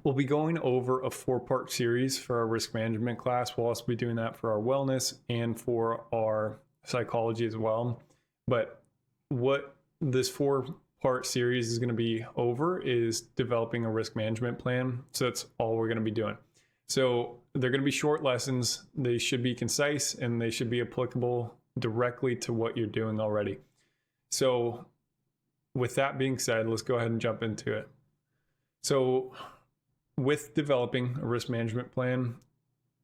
We'll be going over a 4-part series for our risk management class. We'll also be doing that for our wellness and for our psychology as well. But what this 4-part series is going to be over is developing a risk management plan. So that's all we're going to be doing. So they're going to be short lessons. They should be concise and they should be applicable directly to what you're doing already. So with that being said, let's go ahead and jump into it. So with developing a risk management plan,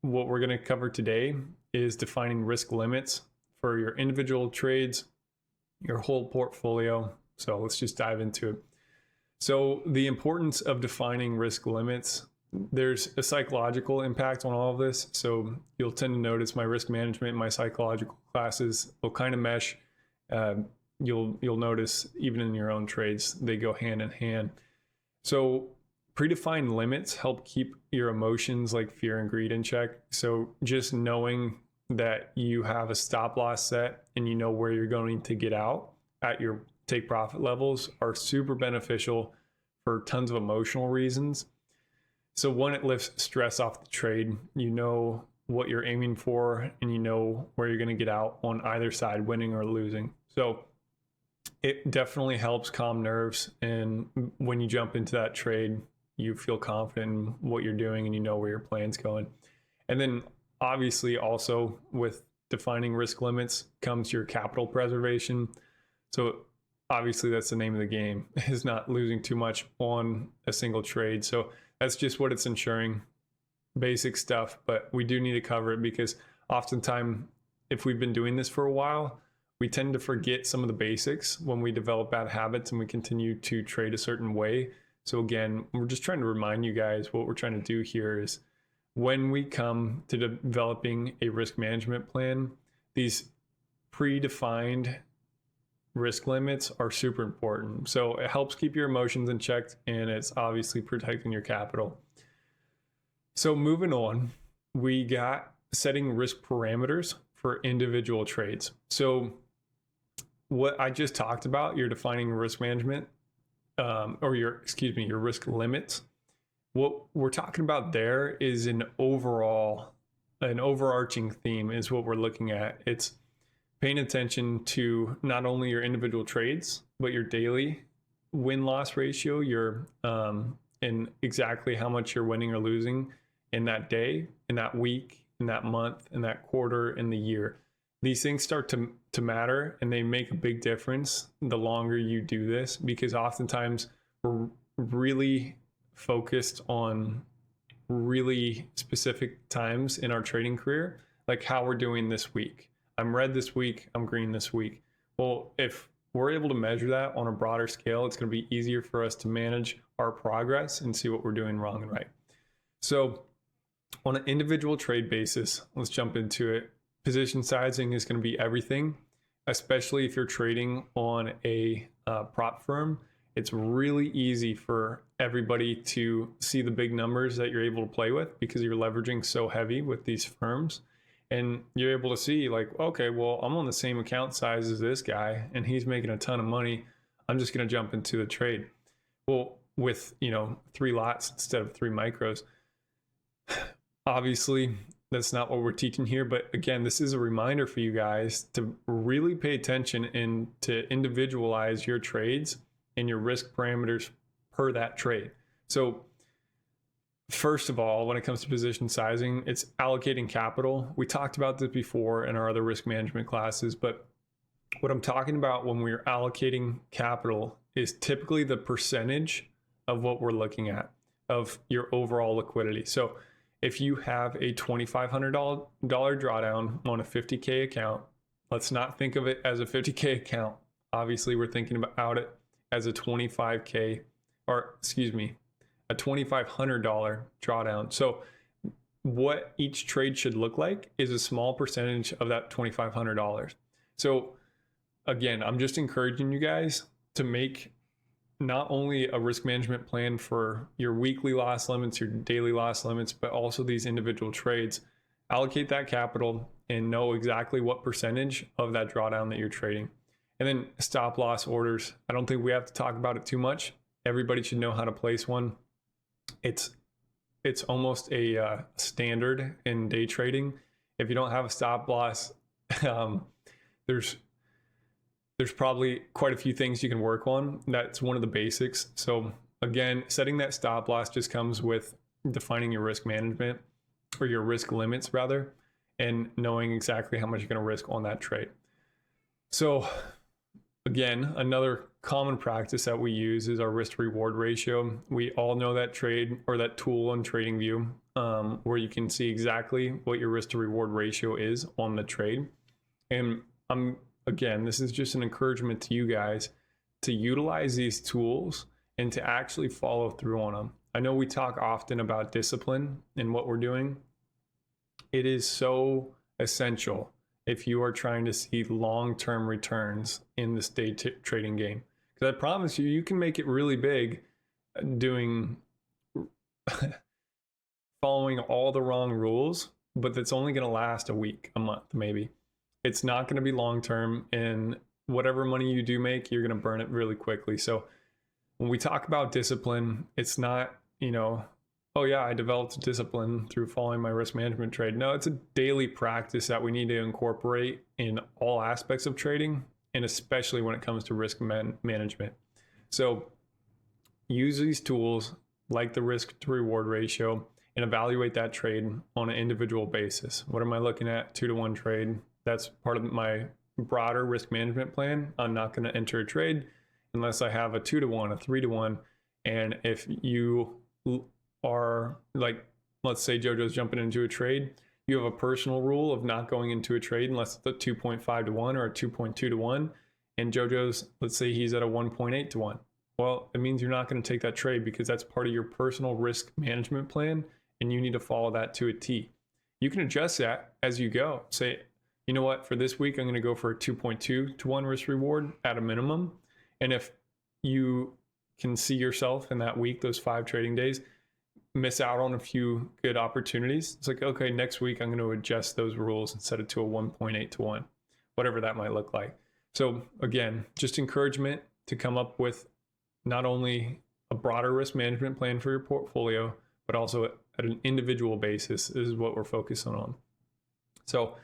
what we're going to cover today is defining risk limits for your individual trades, your whole portfolio. So let's just dive into it. So the importance of defining risk limits, there's a psychological impact on all of this. So you'll tend to notice my risk management and my psychological classes will kind of mesh. You'll notice even in your own trades, they go hand in hand. So predefined limits help keep your emotions like fear and greed in check. So just knowing that you have a stop loss set and you know where you're going to get out at your take profit levels are super beneficial for tons of emotional reasons. So one, it lifts stress off the trade. You know what you're aiming for and you know where you're going to get out on either side, winning or losing. So it definitely helps calm nerves. And when you jump into that trade, you feel confident in what you're doing and you know where your plan's going. And then obviously also with defining risk limits comes your capital preservation. So obviously that's the name of the game, is not losing too much on a single trade. So that's just what it's ensuring, basic stuff, but we do need to cover it because oftentimes if we've been doing this for a while, we tend to forget some of the basics when we develop bad habits and we continue to trade a certain way. So again, we're just trying to remind you guys what we're trying to do here is when we come to developing a risk management plan, these predefined risk limits are super important. So it helps keep your emotions in check and it's obviously protecting your capital. So moving on, we got setting risk parameters for individual trades. So what I just talked about, you're defining risk management your risk limits. What we're talking about there is an overarching theme is what we're looking at. It's paying attention to not only your individual trades, but your daily win-loss ratio, and exactly how much you're winning or losing in that day, in that week, in that month, in that quarter, in the year. These things start to matter and they make a big difference the longer you do this, because oftentimes we're really focused on really specific times in our trading career, like how we're doing this week. I'm red this week, I'm green this week. Well, if we're able to measure that on a broader scale, it's going to be easier for us to manage our progress and see what we're doing wrong and right. So on an individual trade basis, let's jump into it. Position sizing is going to be everything, especially if you're trading on a prop firm. It's really easy for everybody to see the big numbers that you're able to play with because you're leveraging so heavy with these firms. And you're able to see like, okay, well, I'm on the same account size as this guy and he's making a ton of money. I'm just going to jump into the trade. Well, with, 3 lots instead of 3 micros. Obviously, that's not what we're teaching here. But again, this is a reminder for you guys to really pay attention and to individualize your trades and your risk parameters per that trade. So first of all, when it comes to position sizing, it's allocating capital. We talked about this before in our other risk management classes, but what I'm talking about when we're allocating capital is typically the percentage of what we're looking at of your overall liquidity. So if you have a $2,500 drawdown on a 50K account, let's not think of it as a 50K account. Obviously, we're thinking about it as a $2,500 drawdown. So what each trade should look like is a small percentage of that $2,500. So again, I'm just encouraging you guys to make not only a risk management plan for your weekly loss limits, your daily loss limits, but also these individual trades. Allocate that capital and know exactly what percentage of that drawdown that you're trading. And then stop loss orders. I don't think we have to talk about it too much. Everybody should know how to place one. It's it's almost a standard in day trading. If you don't have a stop loss, there's probably quite a few things you can work on. That's one of the basics. So again, setting that stop loss just comes with defining your risk management, or your risk limits rather, and knowing exactly how much you're going to risk on that trade. So again, another common practice that we use is our risk to reward ratio. We all know that trade, or that tool on TradingView, where you can see exactly what your risk to reward ratio is on the trade. And again, this is just an encouragement to you guys to utilize these tools and to actually follow through on them. I know we talk often about discipline in what we're doing. It is so essential if you are trying to see long-term returns in this day trading game. Because I promise you, you can make it really big doing following all the wrong rules, but that's only going to last a week, a month, maybe. It's not going to be long-term, and whatever money you do make, you're going to burn it really quickly. So when we talk about discipline, it's not, oh yeah, I developed discipline through following my risk management trade. No, it's a daily practice that we need to incorporate in all aspects of trading, and especially when it comes to risk management. So use these tools like the risk to reward ratio and evaluate that trade on an individual basis. What am I looking at? 2-to-1 trade. That's part of my broader risk management plan. I'm not going to enter a trade unless I have a 2-to-1, a 3-to-1. And if you are like, let's say JoJo's jumping into a trade, you have a personal rule of not going into a trade unless it's a 2.5-to-1 or a 2.2-to-1. And JoJo's, let's say he's at a 1.8-to-1. Well, it means you're not going to take that trade because that's part of your personal risk management plan, and you need to follow that to a T. You can adjust that as you go. Say, you know what, for this week, I'm going to go for a 2.2-to-1 risk reward at a minimum. And if you can see yourself in that week, those 5 trading days, miss out on a few good opportunities, it's like, okay, next week I'm going to adjust those rules and set it to a 1.8-to-1, whatever that might look like. So again, just encouragement to come up with not only a broader risk management plan for your portfolio, but also at an individual basis is what we're focusing on. So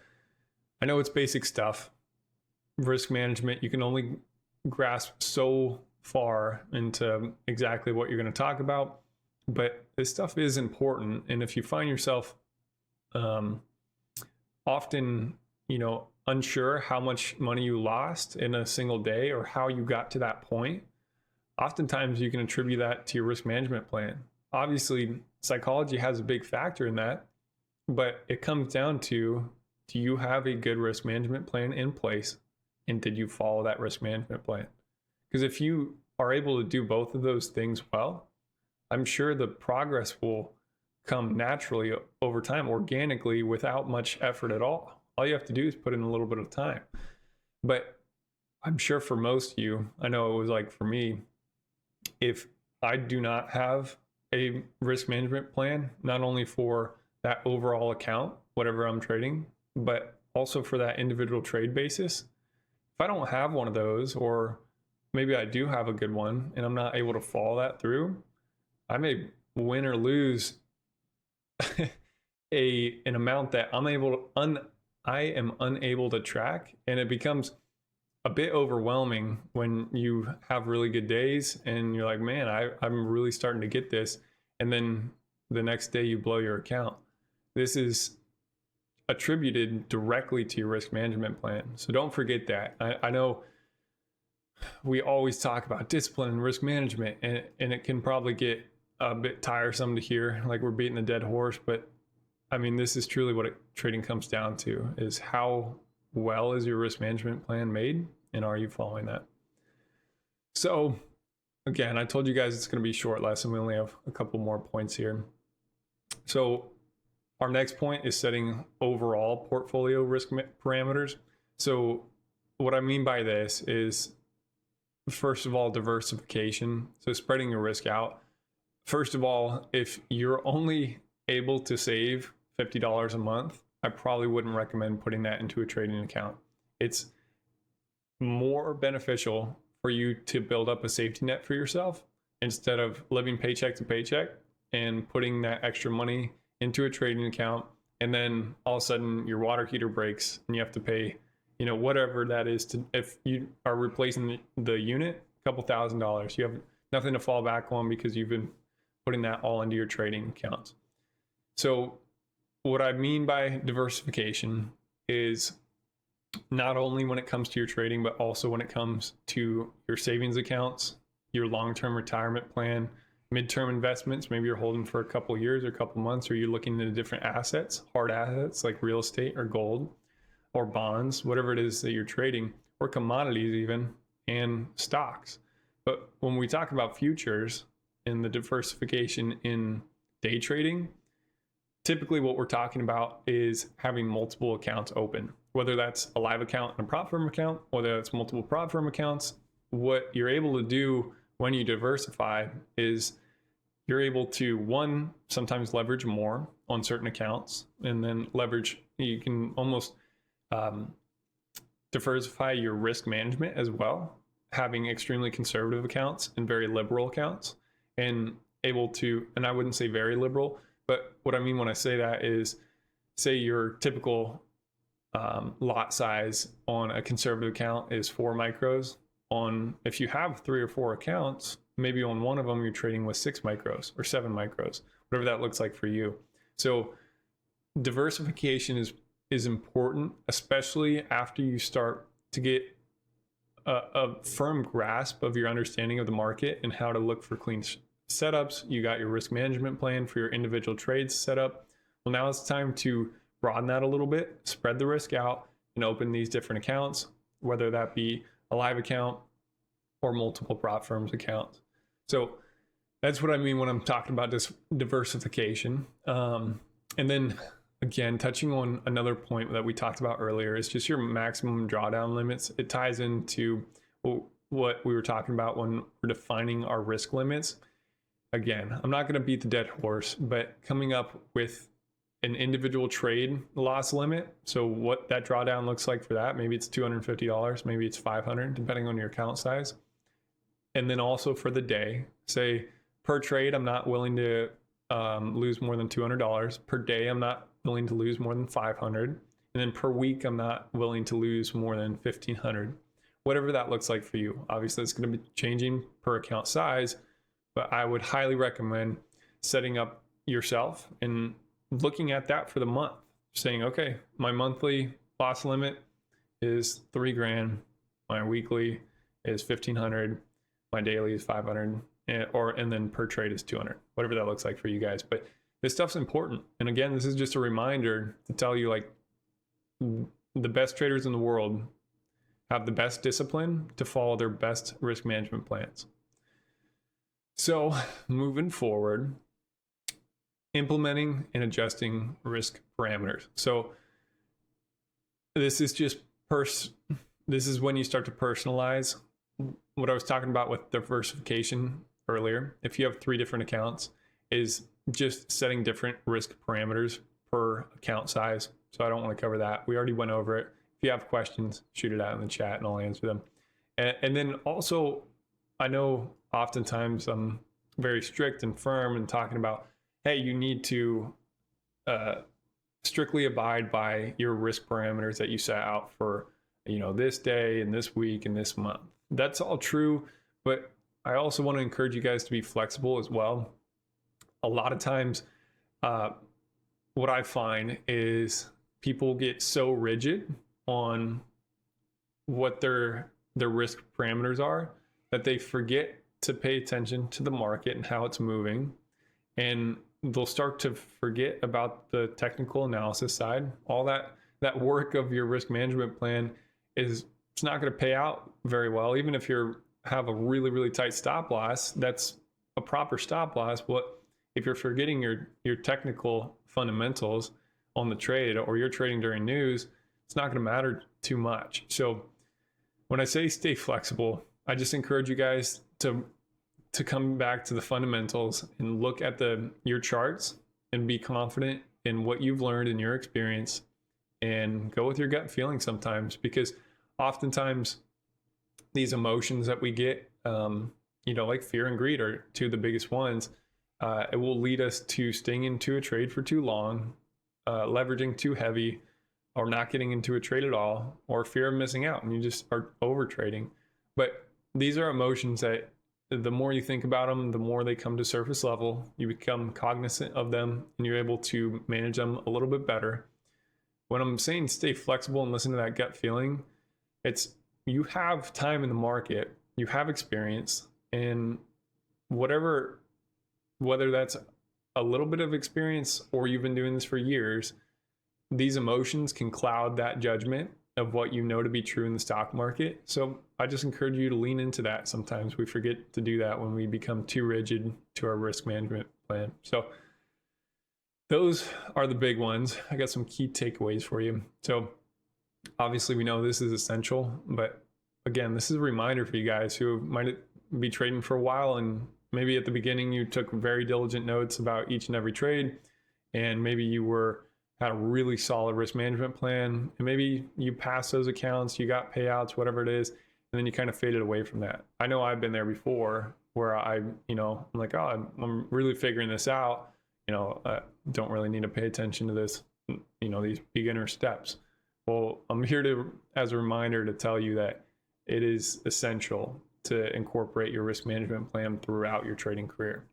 I know it's basic stuff. Risk management, you can only grasp so far into exactly what you're going to talk about, but this stuff is important. And if you find yourself often, unsure how much money you lost in a single day or how you got to that point, oftentimes you can attribute that to your risk management plan. Obviously, psychology has a big factor in that, but it comes down to, do you have a good risk management plan in place? And did you follow that risk management plan? Because if you are able to do both of those things well, I'm sure the progress will come naturally over time, organically, without much effort at all. All you have to do is put in a little bit of time. But I'm sure for most of you, I know it was like for me, if I do not have a risk management plan, not only for that overall account, whatever I'm trading, but also for that individual trade basis, if I don't have one of those, or maybe I do have a good one and I'm not able to follow that through, I may win or lose an amount that I am unable to track, and it becomes a bit overwhelming when you have really good days and you're like, man, I'm really starting to get this, and then the next day you blow your account. This is attributed directly to your risk management plan. So don't forget that. I know we always talk about discipline and risk management, and it can probably get a bit tiresome to hear, like we're beating a dead horse, but I mean, this is truly what trading comes down to, is how well is your risk management plan made, and are you following that? So again, I told you guys it's going to be a short lesson. We only have a couple more points here. So our next point is setting overall portfolio risk parameters. So what I mean by this is, first of all, diversification. So spreading your risk out. First of all, if you're only able to save $50 a month, I probably wouldn't recommend putting that into a trading account. It's more beneficial for you to build up a safety net for yourself instead of living paycheck to paycheck and putting that extra money into a trading account, and then all of a sudden your water heater breaks and you have to pay, you know, whatever that is to, if you are replacing the unit, a couple $1,000, you have nothing to fall back on because you've been putting that all into your trading accounts. So what I mean by diversification is not only when it comes to your trading, but also when it comes to your savings accounts, your long-term retirement plan, midterm investments. Maybe you're holding for a couple years or a couple months, or you're looking into different assets, hard assets like real estate or gold or bonds, whatever it is that you're trading, or commodities even, and stocks. But when we talk about futures and the diversification in day trading, typically what we're talking about is having multiple accounts open, whether that's a live account and a prop firm account, whether that's multiple prop firm accounts. What you're able to do when you diversify is you're able to, one, sometimes leverage more on certain accounts, and then leverage, you can almost diversify your risk management as well, having extremely conservative accounts and very liberal accounts, and able to, and I wouldn't say very liberal, but what I mean when I say that is, say your typical lot size on a conservative account is 4 micros. On, if you have 3 or 4 accounts, maybe on one of them you're trading with 6 micros or 7 micros, whatever that looks like for you. So diversification is important, especially after you start to get a firm grasp of your understanding of the market and how to look for clean setups. You got your risk management plan for your individual trades set up. Well, now it's time to broaden that a little bit, spread the risk out, and open these different accounts, whether that be a live account or multiple prop firms accounts. So that's what I mean when I'm talking about this diversification. And then again, touching on another point that we talked about earlier is just your maximum drawdown limits. It ties into what we were talking about when we're defining our risk limits. Again, I'm not going to beat the dead horse, but coming up with an individual trade loss limit. So what that drawdown looks like for that, maybe it's $250, maybe it's $500, depending on your account size. And then also for the day, say per trade, I'm not willing to lose more than $200. Per day, I'm not willing to lose more than $500. And then per week, I'm not willing to lose more than $1,500. Whatever that looks like for you. Obviously, it's going to be changing per account size, but I would highly recommend setting up yourself and looking at that for the month, saying, okay, my monthly loss limit is $3,000, my weekly is $1,500, my daily is $500, and then per trade is $200, whatever that looks like for you guys. But this stuff's important. And again, this is just a reminder to tell you, like, the best traders in the world have the best discipline to follow their best risk management plans. So moving forward, implementing and adjusting risk parameters. So this is just this is when you start to personalize what I was talking about with diversification earlier. If you have 3 different accounts, is just setting different risk parameters per account size. So I don't want to cover that. We already went over it. If you have questions, shoot it out in the chat and I'll answer them. And then also, I know oftentimes I'm very strict and firm in talking about, hey, you need to strictly abide by your risk parameters that you set out for, you know, this day and this week and this month. That's all true, but I also want to encourage you guys to be flexible as well. A lot of times, what I find is people get so rigid on what their risk parameters are that they forget to pay attention to the market and how it's moving, and they'll start to forget about the technical analysis side. All that work of your risk management plan it's not going to pay out very well. Even if you have a really, really tight stop loss, that's a proper stop loss. If you're forgetting your technical fundamentals on the trade, or you're trading during news, it's not going to matter too much. So when I say stay flexible, I just encourage you guys to come back to the fundamentals and look at your charts and be confident in what you've learned in your experience, and go with your gut feeling sometimes, because oftentimes these emotions that we get, like fear and greed are 2 of the biggest ones. It will lead us to staying into a trade for too long, leveraging too heavy, or not getting into a trade at all, or fear of missing out and you just are over trading. But these are emotions that the more you think about them, the more they come to surface level. You become cognizant of them and you're able to manage them a little bit better. When I'm saying stay flexible and listen to that gut feeling, it's you have time in the market, you have experience, and whether that's a little bit of experience or you've been doing this for years, these emotions can cloud that judgment of what you know to be true in the stock market. So I just encourage you to lean into that. Sometimes we forget to do that when we become too rigid to our risk management plan. So those are the big ones. I got some key takeaways for you. So obviously we know this is essential, but again, this is a reminder for you guys who might be trading for a while, and maybe at the beginning you took very diligent notes about each and every trade, and maybe you had a really solid risk management plan, and maybe you passed those accounts, you got payouts, whatever it is, and then you kind of faded away from that. I know I've been there before where I'm like, oh, I'm really figuring this out. I don't really need to pay attention to this, these beginner steps. Well, I'm here as a reminder to tell you that it is essential to incorporate your risk management plan throughout your trading career.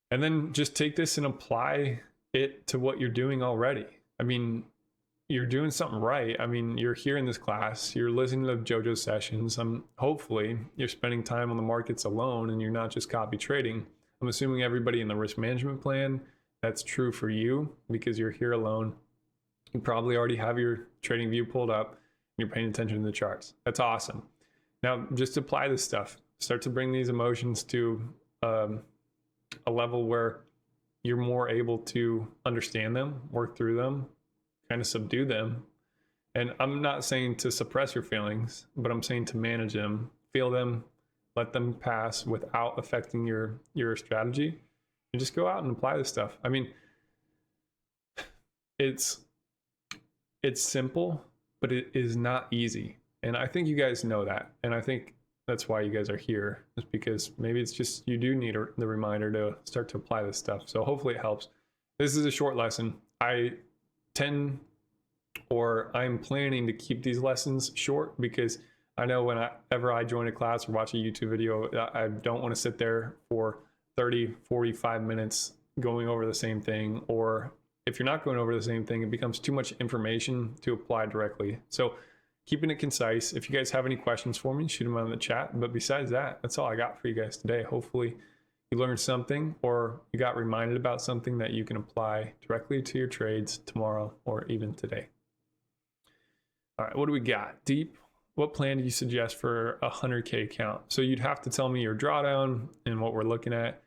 And then just take this and apply it to what you're doing already. I mean, you're doing something right. I mean, you're here in this class, you're listening to JoJo's sessions. Hopefully you're spending time on the markets alone and you're not just copy trading. I'm assuming everybody in the risk management plan, that's true for you because you're here alone. You probably already have your trading view pulled up and you're paying attention to the charts. That's awesome. Now just apply this stuff. Start to bring these emotions to a level where you're more able to understand them, work through them, kind of subdue them. And I'm not saying to suppress your feelings, but I'm saying to manage them, feel them, let them pass without affecting your strategy, and just go out and apply this stuff. I mean, it's simple, but it is not easy. And I think you guys know that. And I think that's why you guys are here, is because maybe it's just you do need the reminder to start to apply this stuff. So hopefully it helps. This is a short lesson. I'm planning to keep these lessons short because I know whenever I join a class or watch a YouTube video, I don't want to sit there for 30, 45 minutes going over the same thing. Or if you're not going over the same thing, it becomes too much information to apply directly. So keeping it concise. If you guys have any questions for me, shoot them out in the chat. But besides that, that's all I got for you guys today. Hopefully you learned something or you got reminded about something that you can apply directly to your trades tomorrow or even today. All right, what do we got? Deep, what plan do you suggest for a 100K account? So you'd have to tell me your drawdown and what we're looking at.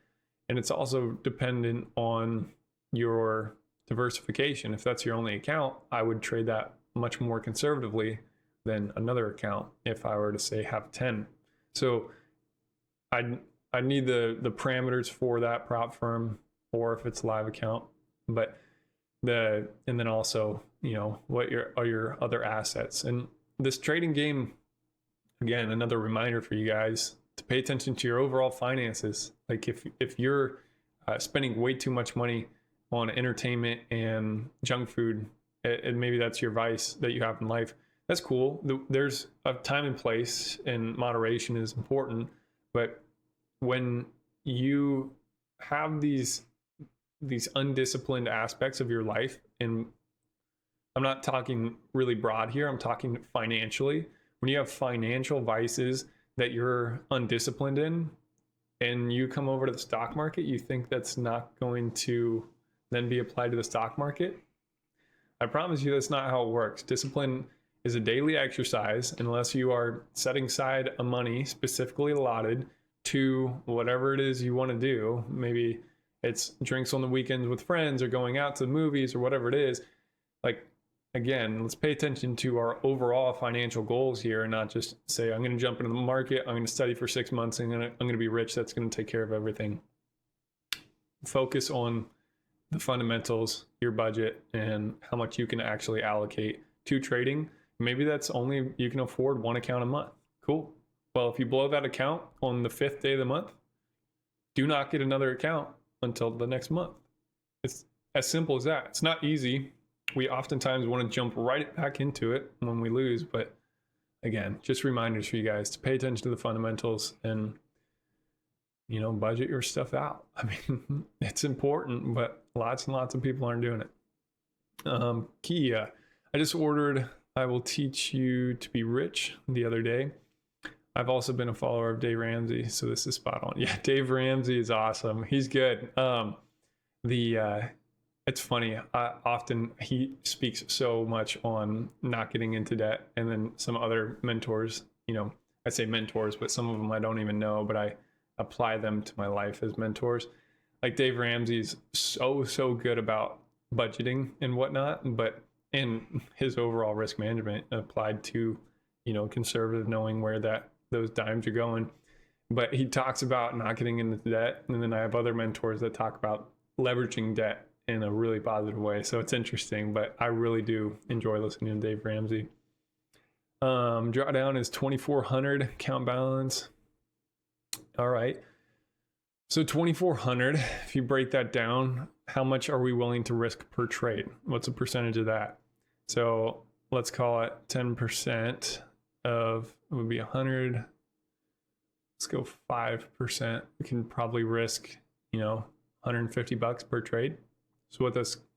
And it's also dependent on your diversification. If that's your only account, I would trade that much more conservatively than another account if I were to say have 10. So I need the parameters for that prop firm, or if it's a live account, and then also, what are your other assets. And this trading game, again, another reminder for you guys to pay attention to your overall finances. Like if you're spending way too much money on entertainment and junk food, and maybe that's your vice that you have in life, that's cool. There's a time and place, and moderation is important. But when you have these undisciplined aspects of your life, and I'm not talking really broad here, I'm talking financially. When you have financial vices that you're undisciplined in, and you come over to the stock market, you think that's not going to then be applied to the stock market? I promise you that's not how it works. Discipline is a daily exercise unless you are setting aside a money specifically allotted to whatever it is you want to do. Maybe it's drinks on the weekends with friends or going out to the movies or whatever it is. Like, again, let's pay attention to our overall financial goals here and not just say, I'm going to jump into the market, I'm going to study for 6 months, and I'm going to be rich. That's going to take care of everything. Focus on the fundamentals, your budget, and how much you can actually allocate to trading. Maybe that's only, you can afford one account a month. Cool. Well, if you blow that account on the 5th day of the month, do not get another account until the next month. It's as simple as that. It's not easy. We oftentimes want to jump right back into it when we lose, but again, just reminders for you guys to pay attention to the fundamentals and, you know, budget your stuff out. I mean, it's important, but lots and lots of people aren't doing it. Kia, I just ordered I Will Teach You to Be Rich the other day. I've also been a follower of Dave Ramsey, so this is spot on. Yeah, Dave Ramsey is awesome. He's good. It's funny. Often he speaks so much on not getting into debt, and then some other mentors, you know, I say mentors, but some of them I don't even know, but I apply them to my life as mentors. Like Dave Ramsey's so good about budgeting and whatnot, but in his overall risk management applied to, you know, conservative, knowing where those dimes are going. But he talks about not getting into debt, and then I have other mentors that talk about leveraging debt in a really positive way. So it's interesting, but I really do enjoy listening to Dave Ramsey. Drawdown is 2,400 account balance. All right. So 2,400, if you break that down, how much are we willing to risk per trade? What's a percentage of that? So let's call it 10% of, it would be 100. Let's go 5%. We can probably risk, you know, $150 per trade. So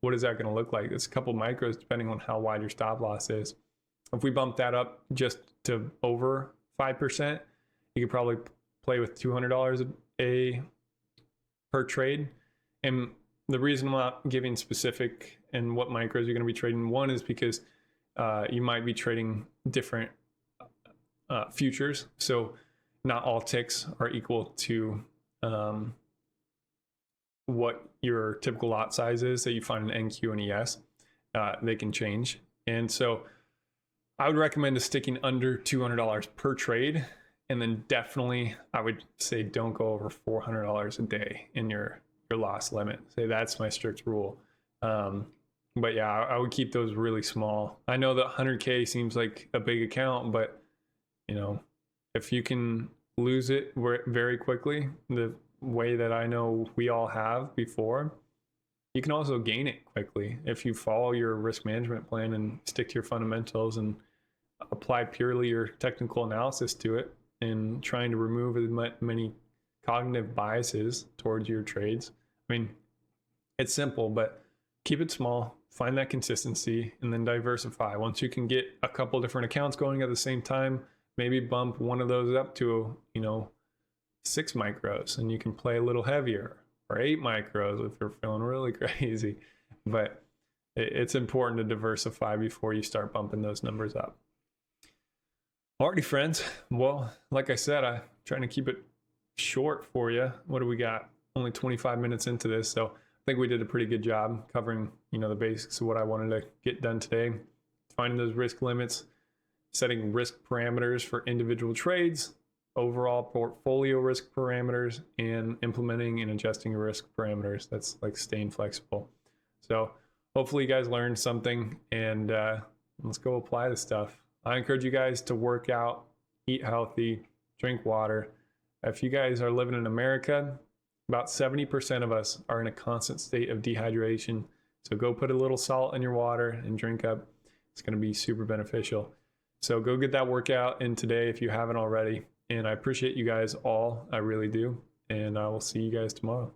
what is that going to look like? It's a couple micros depending on how wide your stop loss is. If we bump that up just to over 5%, you could probably play with $200 per trade. And the reason I'm not giving specific and what micros you're going to be trading, one is because you might be trading different futures. So not all ticks are equal to what your typical lot size is that you find in NQ and ES. They can change. And so I would recommend sticking under $200 per trade. And then definitely I would say don't go over $400 a day in your loss limit. Say that's my strict rule. But yeah, I would keep those really small. I know that 100K seems like a big account, but you know, if you can lose it very quickly, the way that I know we all have before, you can also gain it quickly if you follow your risk management plan and stick to your fundamentals and apply purely your technical analysis to it and trying to remove as many cognitive biases towards your trades. I mean, it's simple, but keep it small, find that consistency, and then diversify. Once you can get a couple different accounts going at the same time, maybe bump one of those up to, you know, 6 micros, and you can play a little heavier, or 8 micros if you're feeling really crazy. But it's important to diversify before you start bumping those numbers up. Alrighty, friends. Well, like I said, I'm trying to keep it short for you. What do we got? Only 25 minutes into this, so I think we did a pretty good job covering, you know, the basics of what I wanted to get done today. Finding those risk limits, setting risk parameters for individual trades, overall portfolio risk parameters, and implementing and adjusting your risk parameters. That's like staying flexible. So hopefully you guys learned something, and let's go apply this stuff. I encourage you guys to work out, eat healthy, drink water. If you guys are living in America, about 70% of us are in a constant state of dehydration. So go put a little salt in your water and drink up. It's going to be super beneficial. So go get that workout in today if you haven't already. And I appreciate you guys all. I really do. And I will see you guys tomorrow.